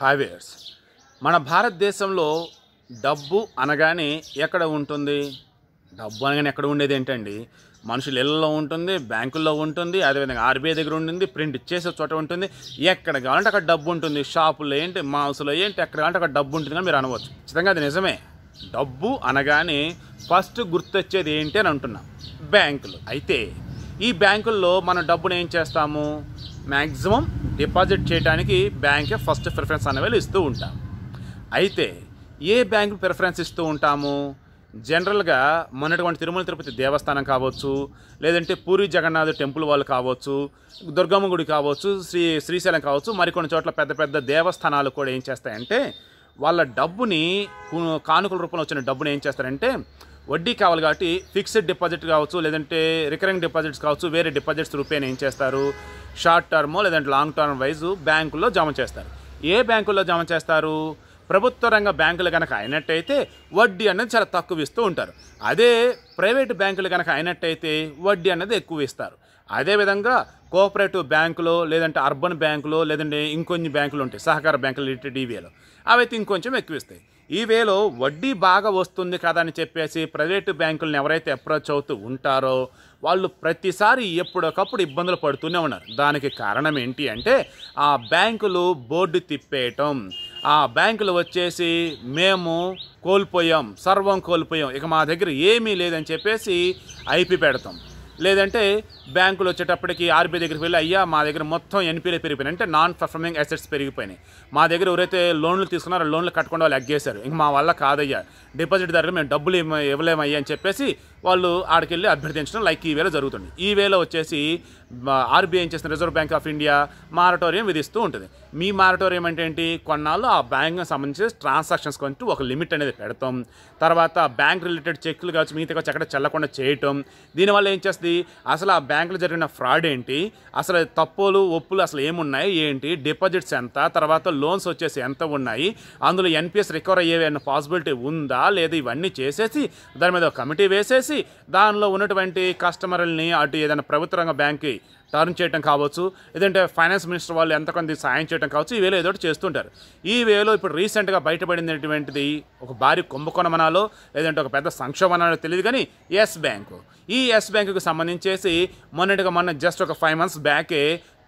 హావేర్స్ మన భారతదేశంలో డబ్బు అనగానే ఎక్కడ ఉంటుంది? డబ్బు అనగానే ఎక్కడ ఉండేది ఏంటండి? మనుషుల ఇళ్ళలో ఉంటుంది, బ్యాంకుల్లో ఉంటుంది, అదేవిధంగా ఆర్బీఐ దగ్గర ఉంటుంది, ప్రింట్ చేసే చోట ఉంటుంది. ఎక్కడ కావాలంటే అక్కడ డబ్బు ఉంటుంది. షాపులో ఏంటి, మాల్స్లో ఏంటి, ఎక్కడ కావాలంటే అక్కడ డబ్బు ఉంటుంది అని మీరు అనవచ్చు. ఖచ్చితంగా అది నిజమే. డబ్బు అనగానే ఫస్ట్ గుర్తొచ్చేది ఏంటి అని అంటున్నాం, బ్యాంకులు. అయితే ఈ బ్యాంకుల్లో మనం డబ్బును ఏం చేస్తాము? మ్యాక్సిమం డిపాజిట్ చేయడానికి బ్యాంకే ఫస్ట్ ప్రిఫరెన్స్ అనేవి ఇస్తూ ఉంటాం. అయితే ఏ బ్యాంకు ప్రిఫరెన్స్ ఇస్తూ ఉంటాము? జనరల్గా మొన్నటువంటి తిరుమల తిరుపతి దేవస్థానం కావచ్చు, లేదంటే పూరి జగన్నాథ్ టెంపుల్ వాళ్ళు కావచ్చు, దుర్గమ్మ గుడి కావచ్చు, శ్రీశైలం కావచ్చు, మరికొన్ని చోట్ల పెద్ద పెద్ద దేవస్థానాలు కూడా ఏం చేస్తాయంటే వాళ్ళ డబ్బుని, కానుకల రూపంలో వచ్చిన డబ్బుని ఏం చేస్తారంటే వడ్డీ కావాలి కాబట్టి ఫిక్స్డ్ డిపాజిట్ కావచ్చు, లేదంటే రికరింగ్ డిపాజిట్స్ కావచ్చు, వేరే డిపాజిట్స్ రూపేణ ఏం చేస్తారు, షార్ట్ టర్మో లేదంటే లాంగ్ టర్మ్ వైజు బ్యాంకుల్లో జమ చేస్తారు. ఏ బ్యాంకుల్లో జమ చేస్తారు? ప్రభుత్వ రంగ బ్యాంకులు కనుక అయినట్టయితే వడ్డీ అనేది చాలా తక్కువ ఇస్తూ ఉంటారు. అదే ప్రైవేటు బ్యాంకులు కనుక అయినట్టయితే వడ్డీ అనేది ఎక్కువ ఇస్తారు. అదేవిధంగా కోఆపరేటివ్ బ్యాంకులో, లేదంటే అర్బన్ బ్యాంకులో, లేదంటే ఇంకొన్ని బ్యాంకులు ఉంటాయి, సహకార బ్యాంకులు, ఈవేలో అవైతే ఇంకొంచెం ఎక్కువ ఇస్తాయి. ఈ వేలో వడ్డీ బాగా వస్తుంది కదా అని చెప్పేసి ప్రైవేటు బ్యాంకులను ఎవరైతే అప్రోచ్ అవుతూ ఉంటారో వాళ్ళు ప్రతిసారి ఎప్పటికప్పుడు ఇబ్బందులు పడుతూనే ఉన్నారు. దానికి కారణం ఏంటి అంటే ఆ బ్యాంకులు బోర్డు తిప్పేయటం. ఆ బ్యాంకులు వచ్చేసి మేము కోల్పోయాం, సర్వం కోల్పోయాం, ఇక మా దగ్గర ఏమీ లేదని చెప్పేసి ఐపీ పెడతాం. లేదంటే బ్యాంకులు వచ్చేటప్పటికి ఆర్బీఐ దగ్గరికి వెళ్ళి, అయ్యా మా దగ్గర మొత్తం ఎన్పీలే పెరిగిపోయినాయి, అంటే నాన్ పర్ఫార్మింగ్ అసెట్స్ పెరిగిపోయినాయి, మా దగ్గర ఎవరైతే లోన్లు తీసుకున్నారో లోన్లు కట్టకుండా వాళ్ళు ఎగ్గేశారు, ఇంక మా వల్ల కాదయ్యా, డిపాజిట్ దగ్గర మేము డబ్బులు ఇవ్వలేమయ్యా అని చెప్పేసి వాళ్ళు ఆడికి వెళ్ళి అభ్యర్థించడం లైక్ ఈ వేలో జరుగుతుంది. ఈ వేలో వచ్చేసి ఆర్బీఐ ఏం చేసిన, reserve bank of India moratorium విధిస్తూ ఉంటుంది. మీ మారటోరియం అంటే ఏంటి? కొన్నాళ్ళు ఆ బ్యాంక్కి సంబంధించి ట్రాన్సాక్షన్స్ కొంటూ ఒక లిమిట్ అనేది పెడతాం. తర్వాత బ్యాంక్ రిలేటెడ్ చెక్లు కావచ్చు, మిగతా కావచ్చు ఎక్కడ చెల్లకుండా చేయటం. దీనివల్ల ఏం చేస్తుంది? అసలు ఆ బ్యాంకులో జరిగిన ఫ్రాడ్ ఏంటి, అసలు తప్పులు ఒప్పులు అసలు ఏమున్నాయి ఏంటి, డిపాజిట్స్ ఎంత, తర్వాత లోన్స్ వచ్చేసి ఎంత ఉన్నాయి, అందులో ఎన్పిఎస్ రికవర్ అయ్యే పాసిబిలిటీ ఉందా లేదా, ఇవన్నీ చేసేసి దాని మీద ఒక కమిటీ వేసేసి దానిలో ఉన్నటువంటి కస్టమర్లని అటు ఏదైనా ప్రభుత్వ రంగ బ్యాంక్కి టర్న్ చేయడం కావచ్చు, లేదంటే ఫైనాన్స్ మినిస్టర్ వాళ్ళు ఎంతకొంది సాయం చేయడం కావచ్చు, ఈ వేలో ఏదో ఒకటి చేస్తుంటారు. ఈ వేలో ఇప్పుడు రీసెంట్గా బయటపడినటువంటిది ఒక భారీ కుంభకోణమనాలో లేదంటే ఒక పెద్ద సంక్షోభనాలో తెలియదు కానీ ఎస్ బ్యాంకు. ఈ ఎస్ బ్యాంకుకి సంబంధించేసి మొన్న జస్ట్ ఒక 5 months బ్యాకే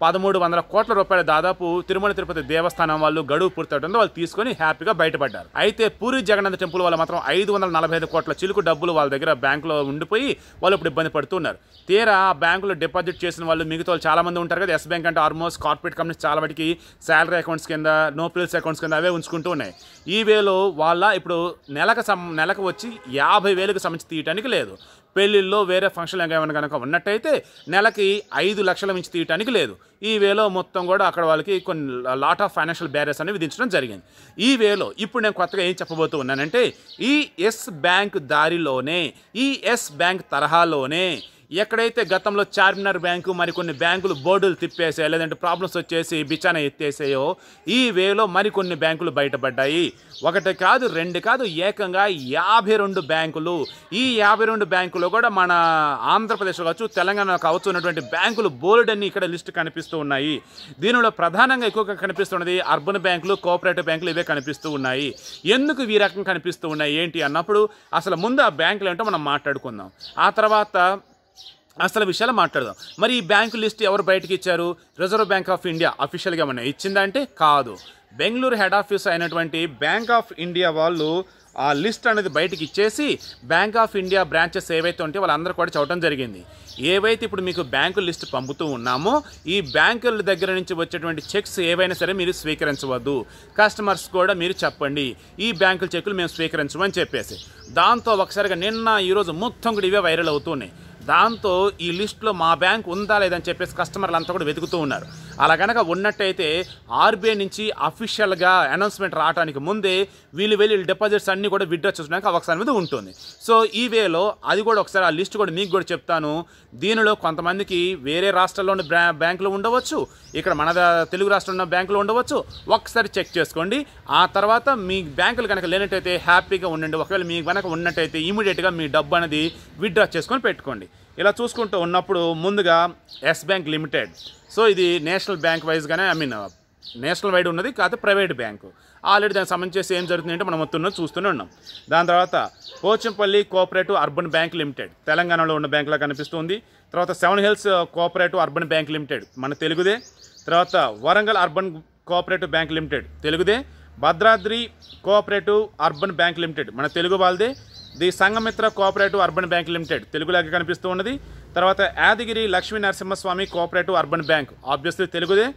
1300 కోట్ల రూపాయలు దాదాపు తిరుమల తిరుపతి దేవస్థానం వాళ్ళు గడువు పూర్తవడంతో వాళ్ళు తీసుకొని హ్యాపీగా బయటపడ్డారు. అయితే పూరి జగన్నాథ్ టెంపుల్ వాళ్ళు మాత్రం 545 కోట్ల చిలుకు డబ్బులు వాళ్ళ దగ్గర బ్యాంకులో ఉండిపోయి వాళ్ళు ఇప్పుడు ఇబ్బంది పడుతున్నారు. తీరా ఆ బ్యాంకులో డిపాజిట్ చేసిన వాళ్ళు మిగతా వాళ్ళు చాలా మంది ఉంటారు కదా. ఎస్ బ్యాంక్ అంటే ఆల్మోస్ట్ కార్పొరేట్ కంపెనీస్ చాలా వాటికి శాలరీ అకౌంట్స్ కింద, నో ప్రిల్స్ అకౌంట్స్ కింద అవే ఉంచుకుంటూ ఉన్నాయి. ఈ వేలో వాళ్ళ ఇప్పుడు నెలకు వచ్చి 50,000కి సంబంధించి తీయటానికి లేదు. పెళ్ళిళ్ళలో వేరే ఫంక్షన్లు ఏమైనా కనుక ఉన్నట్టయితే నెలకి 5 లక్షల మించి తీయటానికి లేదు. ఈ వేలో మొత్తం కూడా అక్కడ వాళ్ళకి కొన్ని లాట్ ఆఫ్ ఫైనాన్షియల్ బ్యారియర్స్ అనేవి విధించడం జరిగింది. ఈ వేలో ఇప్పుడు నేను కొత్తగా ఏం చెప్పబోతూ ఉన్నానంటే ఈ ఎస్ బ్యాంక్ దారిలోనే, ఈ ఎస్ బ్యాంక్ తరహాలోనే ఎక్కడైతే గతంలో చార్మినార్ బ్యాంకు మరికొన్ని బ్యాంకులు బోర్డులు తిప్పేసాయో లేదంటే ప్రాబ్లమ్స్ వచ్చేసి బిచానా ఎత్తేసాయో ఈ వేలో మరికొన్ని బ్యాంకులు బయటపడ్డాయి. 1 కాదు 2 కాదు, ఏకంగా 52 బ్యాంకులు. ఈ 52 బ్యాంకులు కూడా మన ఆంధ్రప్రదేశ్లో కావచ్చు, తెలంగాణ కావచ్చు ఉన్నటువంటి బ్యాంకులు బోర్డు అన్ని ఇక్కడ లిస్ట్ కనిపిస్తూ ఉన్నాయి. దీనిలో ప్రధానంగా ఎక్కువగా కనిపిస్తున్నది అర్బన్ బ్యాంకులు, కోఆపరేటివ్ బ్యాంకులు ఇవే కనిపిస్తూ ఉన్నాయి. ఎందుకు ఈ రకం కనిపిస్తూ ఉన్నాయి ఏంటి అన్నప్పుడు అసలు ముందు ఆ బ్యాంకులు ఏంటో మనం మాట్లాడుకుందాం. ఆ తర్వాత అసలు విషయాలు మాట్లాడదాం. మరి ఈ బ్యాంకు లిస్ట్ ఎవరు బయటకు ఇచ్చారు? రిజర్వ్ బ్యాంక్ ఆఫ్ ఇండియా అఫీషియల్గా ఏమన్నా ఇచ్చిందంటే కాదు. బెంగళూరు హెడ్ ఆఫీస్ అయినటువంటి బ్యాంక్ ఆఫ్ ఇండియా వాళ్ళు ఆ లిస్ట్ అనేది బయటకు ఇచ్చేసి బ్యాంక్ ఆఫ్ ఇండియా బ్రాంచెస్ ఏవైతే ఉంటే వాళ్ళందరూ కూడా చూడటం జరిగింది. ఏవైతే ఇప్పుడు మీకు బ్యాంకుల లిస్ట్ పంపుతూ ఉన్నామో ఈ బ్యాంకుల దగ్గర నుంచి వచ్చేటువంటి చెక్స్ ఏవైనా సరే మీరు స్వీకరించవద్దు. కస్టమర్స్ కూడా మీరు చెప్పండి ఈ బ్యాంకుల చెక్కులు మేము స్వీకరించమని చెప్పేసి. దాంతో ఒకసారిగా నిన్న ఈరోజు మొత్తం కూడా ఇవే వైరల్ అవుతున్నాయి. దాంతో ఈ లిస్టులో మా బ్యాంక్ ఉందా లేదని చెప్పేసి కస్టమర్లు అంతా కూడా వెతుకుతూ ఉన్నారు. అలా కనుక ఉన్నట్టయితే ఆర్బీఐ నుంచి అఫీషియల్గా అనౌన్స్మెంట్ రావడానికి ముందే వీళ్ళు డిపాజిట్స్ అన్నీ కూడా విత్డ్రా చేసుకోవడానికి అవకాశం అనేది ఉంటుంది. సో ఈ వేలో అది కూడా ఒకసారి ఆ లిస్ట్ కూడా మీకు కూడా చెప్తాను. దీనిలో కొంతమందికి వేరే రాష్ట్రాల్లో ఉన్న బ్యాంకులు ఉండవచ్చు, ఇక్కడ మన తెలుగు రాష్ట్రంలో ఉన్న బ్యాంకులు ఉండవచ్చు. ఒకసారి చెక్ చేసుకోండి. ఆ తర్వాత మీ బ్యాంకులు కనుక లేనట్టయితే హ్యాపీగా ఉండండి. ఒకవేళ మీ కనుక ఉన్నట్టయితే ఇమీడియట్గా మీ డబ్బు అనేది విత్డ్రా చేసుకొని పెట్టుకోండి. ఇలా చూసుకుంటూ ఉన్నప్పుడు ముందుగా ఎస్ బ్యాంక్ లిమిటెడ్. సో ఇది నేషనల్ బ్యాంక్ వైజ్గానే నేషనల్ వైడ్ ఉన్నది, కాకపోతే ప్రైవేట్ బ్యాంకు. ఆల్రెడీ దానికి సంబంధించి ఏం జరుగుతుందంటే మనం మొత్తం చూస్తూనే ఉన్నాం. దాని తర్వాత Pochampally cooperative urban bank limited తెలంగాణలో ఉన్న బ్యాంకులా కనిపిస్తుంది. తర్వాత 7 hills cooperative urban bank limited మన తెలుగుదే. తర్వాత Warangal urban cooperative bank limited తెలుగుదే. Bhadradri cooperative urban bank limited మన తెలుగు వాళ్ళదే. The Sanghamitra cooperative urban bank limited తెలుగులాగా కనిపిస్తూ ఉన్నది. తర్వాత Yadagiri Lakshmi Narasimhaswamy cooperative urban bank obviously తెలుగుదే.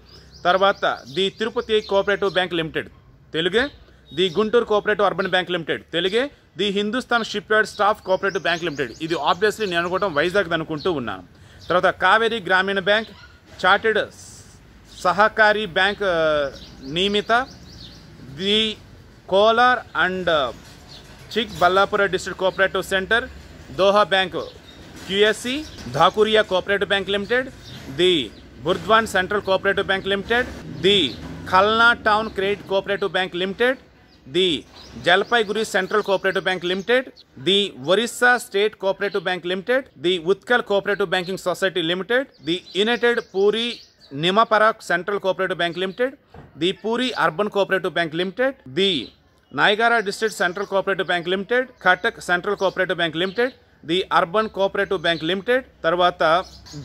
తర్వాత the Tirupati cooperative bank limited తెలుగే. The Guntur cooperative urban bank limited తెలుగే. The Hindustan shipyard staff cooperative bank limited ఇది ఆబ్వియస్లీ నేను అనుకోవడం వైజాగ్ అనుకుంటూ ఉన్నాను. తర్వాత Kaveri Grameena bank, chartered Sahakari bank Niyamita, the Kolar and Chik Ballapura district cooperative centre, Doha bank QSC, Dhakuria cooperative bank limited, the Burdwan central cooperative bank limited, the Khulna town credit cooperative bank limited, the Jalpaiguri central cooperative bank limited, the Orissa state cooperative bank limited, the Utkal cooperative banking society limited, the United puri Nimaparak central cooperative bank limited, the Puri urban cooperative bank limited, the Nayagarh district central cooperative bank limited, Cuttack central cooperative bank limited, the urban cooperative bank limited, తర్వాత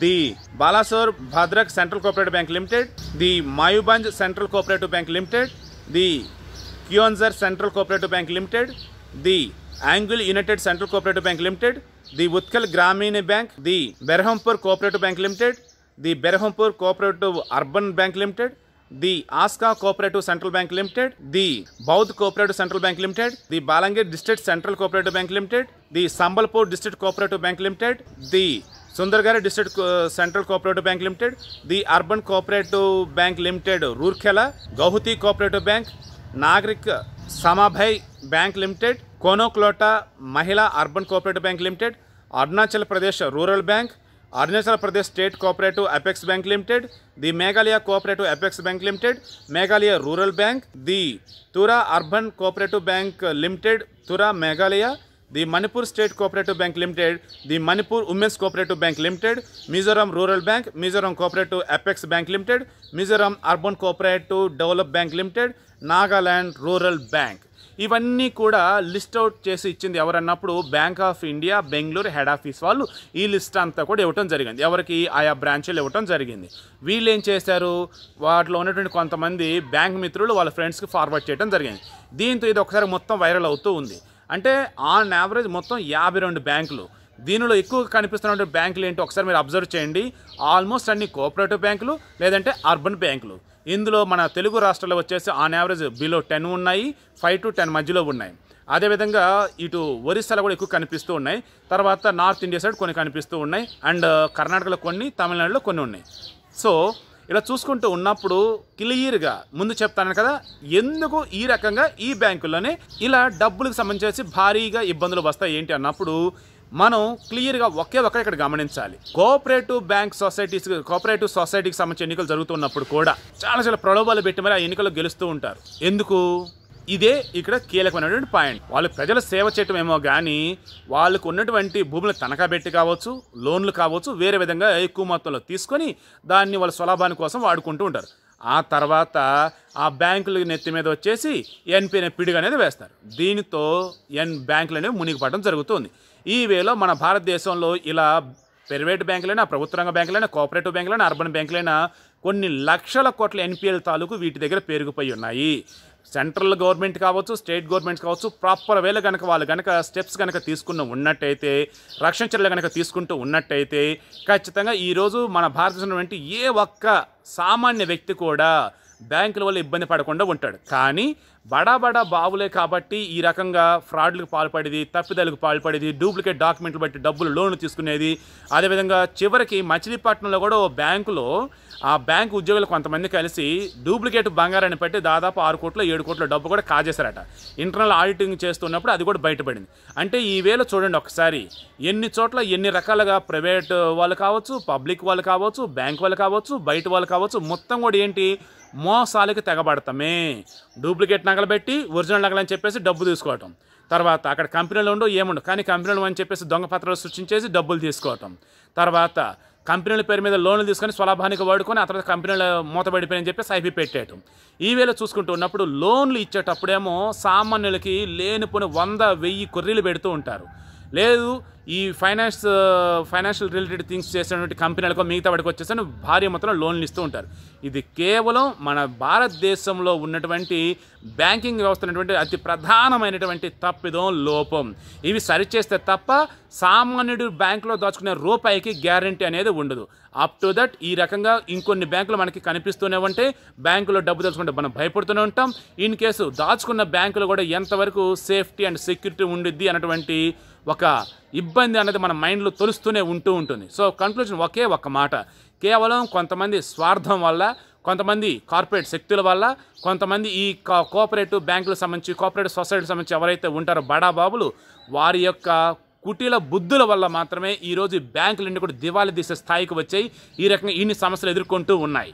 the Balasore Bhadrak central cooperative bank limited, the Mayurbhanj central cooperative bank limited, the Keonjhar central cooperative bank limited, the Angul united central cooperative bank limited, the Utkal Grameena bank, the Berhampur cooperative bank limited, the Berhampur cooperative urban bank limited, the Aska cooperative central bank limited, the Boudh cooperative central bank limited, the Balangir district central cooperative bank limited, the Sambalpur district cooperative bank limited, the Sundargarh district central cooperative bank limited, the urban cooperative bank limited Rourkela, Guwahati cooperative bank, Nagarik Samabai bank limited, Konoklota Mahila urban cooperative bank limited, Arunachal Pradesh rural bank, Arunachal Pradesh state cooperative apex bank limited, the Meghalaya cooperative apex bank limited, Meghalaya rural bank, the Tura urban cooperative bank limited Tura Meghalaya, the Manipur state cooperative bank limited, the Manipur women's cooperative bank limited, Mizoram rural bank, Mizoram cooperative apex bank limited, Mizoram urban cooperative develop bank limited, Nagaland rural bank. ఇవన్నీ కూడా list out చేసి ఇచ్చింది ఎవరన్నప్పుడు bank of India Bengaluru head office వాళ్ళు ఈ list అంతా కూడా ఇవ్వటం జరిగింది. ఎవరికి ఆయా బ్రాంచ్లు ఇవ్వటం జరిగింది. వీళ్ళు ఏం చేశారు, వాటిలో ఉన్నటువంటి కొంతమంది బ్యాంక్ మిత్రులు వాళ్ళ ఫ్రెండ్స్కి ఫార్వర్డ్ చేయడం జరిగింది. దీంతో ఇది ఒకసారి మొత్తం వైరల్ అవుతూ ఉంది. అంటే ఆన్ యావరేజ్ మొత్తం 52 బ్యాంకులు. దీనిలో ఎక్కువగా కనిపిస్తున్న బ్యాంకులు ఏంటో ఒకసారి మీరు అబ్జర్వ్ చేయండి. ఆల్మోస్ట్ అన్ని కోఆపరేటివ్ బ్యాంకులు లేదంటే అర్బన్ బ్యాంకులు. ఇందులో మన తెలుగు రాష్ట్రాల్లో వచ్చేసి ఆన్ యావరేజ్ బిలో 10 ఉన్నాయి, 5 to 10 మధ్యలో ఉన్నాయి. అదేవిధంగా ఇటు ఒరిస్సాలో కూడా ఎక్కువ కనిపిస్తూ ఉన్నాయి. తర్వాత నార్త్ ఇండియా సైడ్ కొన్ని కనిపిస్తూ ఉన్నాయి. అండ్ కర్ణాటకలో కొన్ని, తమిళనాడులో కొన్ని ఉన్నాయి. సో ఇలా చూసుకుంటూ ఉన్నప్పుడు క్లియర్గా ముందు చెప్తాను కదా, ఎందుకు ఈ రకంగా ఈ బ్యాంకుల్లోనే ఇలా డబ్బులకు సంబంధించి భారీగా ఇబ్బందులు వస్తాయి ఏంటి అన్నప్పుడు మనం క్లియర్గా ఒకే ఇక్కడ గమనించాలి. కోఆపరేటివ్ బ్యాంక్ సొసైటీస్, కోఆపరేటివ్ సొసైటీకి సంబంధించి ఎన్నికలు జరుగుతున్నప్పుడు కూడా చాలా ప్రలోభాలు పెట్టి మరి ఆ ఎన్నికల్లో గెలుస్తూ ఉంటారు. ఎందుకు? ఇదే ఇక్కడ కీలకమైనటువంటి పాయింట్. వాళ్ళు ప్రజల సేవ చేయటం ఏమో కానీ వాళ్ళకు ఉన్నటువంటి భూములు తనఖా పెట్టి కావచ్చు, లోన్లు కావచ్చు, వేరే విధంగా ఎక్కువ మొత్తంలో తీసుకొని దాన్ని వాళ్ళ స్వలాభాని కోసం వాడుకుంటూ ఉంటారు. ఆ తర్వాత ఆ బ్యాంకుల నెత్తి మీద వచ్చేసి ఎన్పి అనే పిడుగు అనేది వేస్తారు. దీనితో బ్యాంకులు అనేవి మునిగిపడడం జరుగుతుంది. ఈ వేలో మన భారతదేశంలో ఇలా ప్రైవేట్ బ్యాంకులైనా, ప్రభుత్వ రంగ బ్యాంకులైనా, కోఆపరేటివ్ బ్యాంకులైనా, అర్బన్ బ్యాంకులైనా కొన్ని లక్షల కోట్ల ఎన్పిఎల్ తాలూకు వీటి దగ్గర పేరుకుపోయి ఉన్నాయి. సెంట్రల్ గవర్నమెంట్ కావచ్చు, స్టేట్ గవర్నమెంట్ కావచ్చు, ప్రాపర్ వేలో కనుక వాళ్ళు కనుక స్టెప్స్ కనుక తీసుకున్న ఉన్నట్టయితే, రక్షణ చర్యలు కనుక తీసుకుంటూ ఉన్నట్టయితే ఖచ్చితంగా ఈరోజు మన భారతదేశంలో ఏ ఒక్క సామాన్య వ్యక్తి కూడా బ్యాంకుల వల్ల ఇబ్బంది పడకుండా ఉంటాడు. కానీ బడా బాబులే కాబట్టి ఈ రకంగా ఫ్రాడ్లకు పాల్పడేది, తప్పిదాలకు పాల్పడేది, డూప్లికేట్ డాక్యుమెంట్లు బట్టి డబ్బులు లోన్లు తీసుకునేది. అదేవిధంగా చివరికి మచిలీపట్నంలో కూడా ఓ బ్యాంకులో ఆ బ్యాంకు ఉద్యోగులు కొంతమంది కలిసి డూప్లికేట్ బంగారాన్ని పెట్టి దాదాపు 6 కోట్ల 7 కోట్ల డబ్బు కూడా కాజేశారట. ఇంటర్నల్ ఆడిటింగ్ చేస్తున్నప్పుడు అది కూడా బయటపడింది. అంటే ఈ వేళ చూడండి ఒకసారి ఎన్ని చోట్ల ఎన్ని రకాలుగా ప్రైవేట్ వాళ్ళు కావచ్చు, పబ్లిక్ వాళ్ళు కావచ్చు, బ్యాంక్ వాళ్ళు కావచ్చు, బయట వాళ్ళు కావచ్చు, మొత్తం కూడా ఏంటి మోసాలకి తెగబడతామే. డూప్లికేట్ నగలు పెట్టి ఒరిజినల్ నగలు అని చెప్పేసి డబ్బు తీసుకోవటం, తర్వాత అక్కడ కంపెనీలు ఉండవు ఏముండవు కానీ కంపెనీలు అని చెప్పేసి దొంగ పత్రాలు సృష్టించేసి డబ్బులు తీసుకోవటం, తర్వాత కంపెనీల పేరు మీద లోన్లు తీసుకొని స్వలాభానికి వాడుకొని ఆ తర్వాత కంపెనీలు మూతబడిపోయాయని చెప్పి ఐపీ పెట్టేయటం. ఈ వేళ చూసుకుంటూ ఉన్నప్పుడు లోన్లు ఇచ్చేటప్పుడేమో సామాన్యులకి లేనిపోని 100,000 కొర్రీలు పెడుతూ ఉంటారు. లేదు ఈ ఫైనాన్షియల్ రిలేటెడ్ థింగ్స్ చేసినటువంటి కంపెనీలకు మిగతా వాడికి వచ్చేసి భారీ మొత్తంలో లోన్లు ఇస్తూ ఉంటారు. ఇది కేవలం మన భారతదేశంలో ఉన్నటువంటి బ్యాంకింగ్ వ్యవస్థ ఉన్నటువంటి అతి ప్రధానమైనటువంటి తప్పిదం, లోపం. ఇవి సరిచేస్తే తప్ప సామాన్యుడు బ్యాంకులో దాచుకునే రూపాయికి గ్యారంటీ అనేది ఉండదు. అప్ టు దట్ ఈ రకంగా ఇంకొన్ని బ్యాంకులు మనకి కనిపిస్తూనే ఉంటాయి. బ్యాంకులో డబ్బు దాచుకుంటే మనం భయపడుతూనే ఉంటాం. ఇన్ కేసు దాచుకున్న బ్యాంకులు కూడా ఎంతవరకు సేఫ్టీ అండ్ సెక్యూరిటీ ఉండిద్ది అన్నటువంటి ఒక ఇబ్బంది అనేది మన మైండ్లో తొలుస్తూనే ఉంటుంది. సో కంక్లూజన్ ఒకే ఒక్క మాట, కేవలం కొంతమంది స్వార్థం వల్ల, కొంతమంది కార్పొరేట్ శక్తుల వల్ల, కొంతమంది ఈ కోఆపరేటివ్ బ్యాంకులకు సంబంధించి కోఆపరేటివ్ సొసైటీకి సంబంధించి ఎవరైతే ఉంటారో బడాబాబులు, వారి యొక్క కుటీల బుద్ధుల వల్ల మాత్రమే ఈరోజు బ్యాంకులన్నీ కూడా దివాళీ తీసే స్థాయికి వచ్చాయి. ఈ రకంగా ఇన్ని సమస్యలు ఎదుర్కొంటూ ఉన్నాయి.